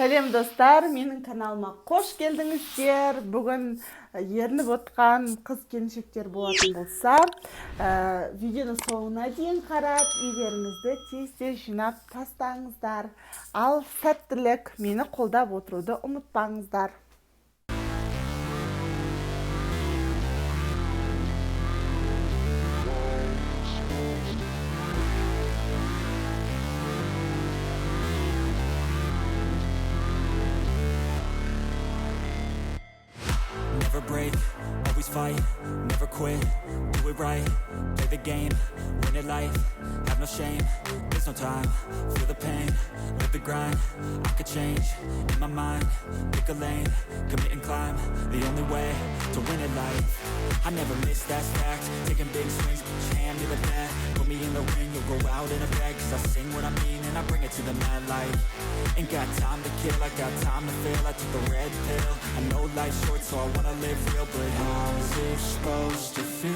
Салем достар, менің каналыма қош келдіңіздер. Бүгін ерініп отқан қыз келіншектер болатын болса, видеоны соңына дейін қарап, үйлеріңізді тез жинап тастаңыздар. Ал сәттілік, мені қолдап отыруды ұмытпаңыздар. Never break, always fight, never quit, do it right, play the game, win it life, have no shame, there's no time, feel the pain, live the grind, I could change, in my mind, pick a lane, commit and climb, the only way to win it life, I never miss, that's fact, taking big swings, put your hand to the bat, put me in the ring, you'll go out in a bag, cause I sing what I mean and I bring it to the mad light, ain't got time to kill, I got time to feel, I took the red pill, I know life's short so I wanna live real, but how's it supposed to feel?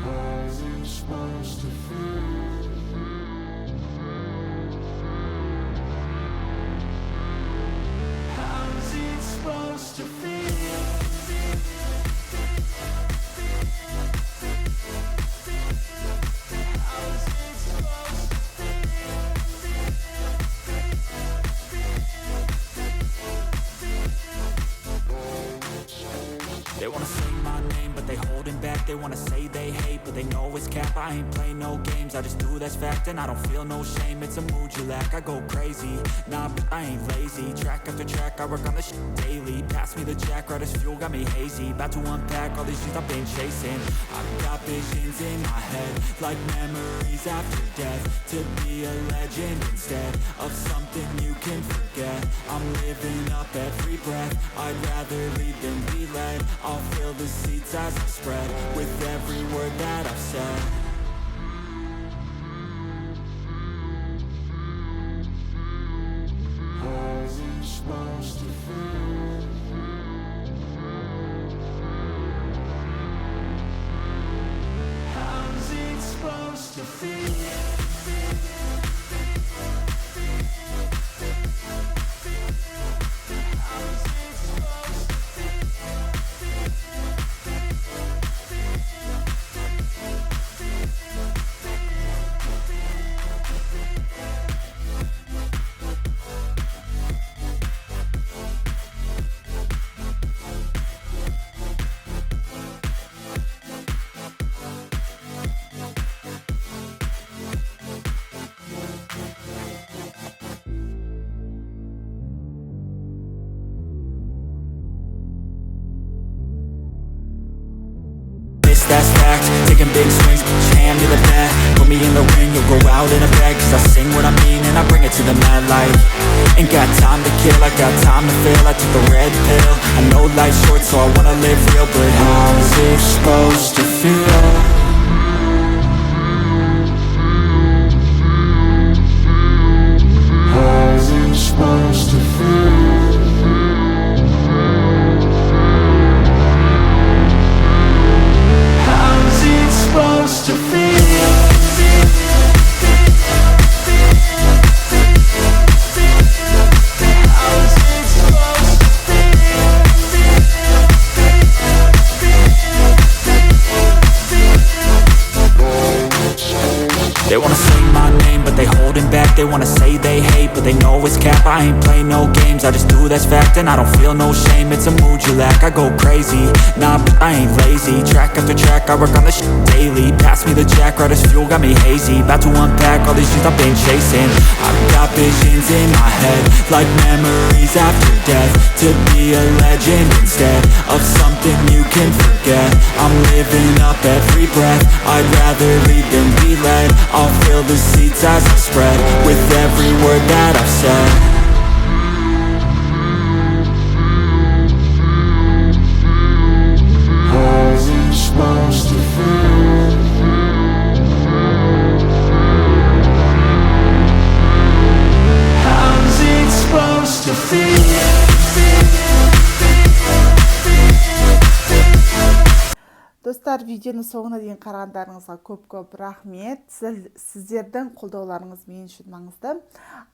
How's it supposed to feel? How's it supposed to feel? They wanna say my name, but they holding back. They wanna say they hate, but they know it's cap. I ain't play no games, I just do that's fact. And I don't feel no shame, it's a mood you lack. I go crazy, nah, but I ain't lazy. Track after track, I work on this shit daily. Pass me the jack, right as fuel, got me hazy. About to unpack all these shit I've been chasing. I've got visions in my head, like memories after death. To be a legend instead of something you can forget. I'm living up every breath, I'd rather lead than be led. I'll fill the seats as I spread with every word that I've said. How's it supposed to feel? How's it supposed to feel? That's fact, taking big swings, put your hand to the bat. Put me in the ring, you'll go out in a bag. Cause I sing what I mean and I bring it to the mad light. Ain't got time to kill, I got time to feel. I took the red pill, I know life's short so I wanna live real. But how's it supposed to feel? How's it supposed to feel? Supposed to feel. How's it supposed to feel? They wanna say my name, but they holding back. They wanna say they hate, but they know it's cap. I ain't play no games, I just do that's fact. And I don't feel no shame, it's a mood you lack. I go crazy, nah, but I ain't lazy. Track after track, I work on this shit daily. Pass me the jack, right as fuel, got me hazy. About to unpack all these shit I've been chasing. I've got visions in my head, like memories after death. To be a legend instead of something you can forget. I'm living up every breath, I'd rather lead than be led. I'll fill the seats as I spread with every word that I've said. How's it supposed to feel? How's it supposed to feel? Достар, достар, видеоны соңына дейін қарағандарыңызға көп рахмет. Сіздердің қолдауларыңыз мен үшін маңызды.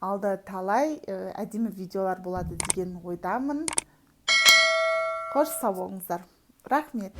Алда талай әдемі видеолар болады деген ойдамын. Қош сау болыңыздар. Рахмет.